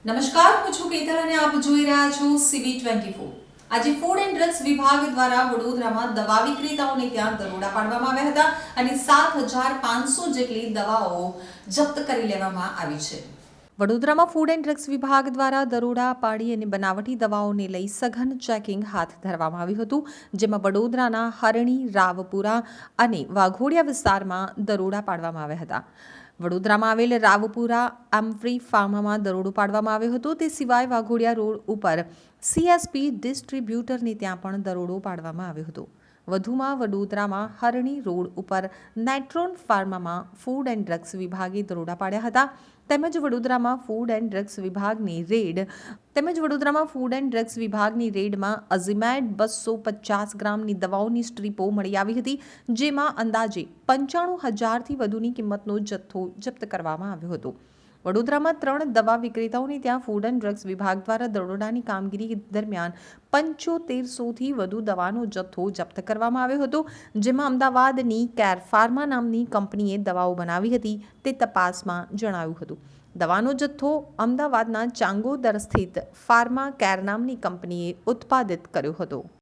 નમસ્કાર, હું છું કેતલ અને આપ જોઈ રહ્યા છો CV24। આજે ફૂડ એન્ડ ડ્રગ્સ વિભાગ દ્વારા વડોદરામાં દવા વિક્રેતાઓને ત્યાં દરોડા પાડવામાં આવ્યા હતા અને 7,500 જેટલી દવાઓ જપ્ત કરી લેવામાં આવી છે। વડોદરામાં ફૂડ એન્ડ ડ્રગ્સ વિભાગ દ્વારા દરોડા પાડી અને બનાવટી દવાઓને લઈ સઘન ચેકિંગ હાથ ધરવામાં આવ્યું હતું, જેમાં વડોદરાના હરણી, રાવપુરા અને વાઘોડિયા વિસ્તારમાં દરોડા પાડવામાં આવ્યા હતા। વડોદરામાં આવેલ રાવપુરા એમ્ફ્રી ફાર્મમાં દરોડો પાડવામાં આવ્યો હતો। તે સિવાય વાઘોડિયા રોડ ઉપર CSP ડિસ્ટ્રીબ્યુટરને ત્યાં પણ દરોડો પાડવામાં આવ્યો હતો। વધુમાં વડોદરામાં હરણી રોડ ઉપર નેટ્રોન ફાર્મમાં ફૂડ એન્ડ ડ્રગ્સ વિભાગે દરોડા પાડ્યા હતા। તેમજ વડોદરામાં ફૂડ એન્ડ ડ્રગ્સ વિભાગની રેડમાં અઝિમેડ 250 ગ્રામની દવાઓની સ્ટ્રીપો મળી આવી હતી, જેમાં અંદાજે 95,000થી વધુની કિંમતનો જથ્થો જપ્ત કરવામાં આવ્યો હતો। વડોદરામાં 3 દવા વિક્રેતાઓને ત્યાં ફૂડ એન્ડ ડ્રગ્સ વિભાગ દ્વારા દરોડાની કામગીરી દરમિયાન 7500થી વધુ દવાનો જથ્થો જપ્ત કરવામાં આવ્યો હતો, જેમાં અમદાવાદની કેર ફાર્મા નામની કંપનીએ દવાઓ બનાવી હતી તે તપાસમાં જણાવ્યું હતું। દવાનો જથ્થો અમદાવાદના ચાંગોદર સ્થિત ફાર્મા કેર નામની કંપનીએ ઉત્પાદિત કર્યો હતો।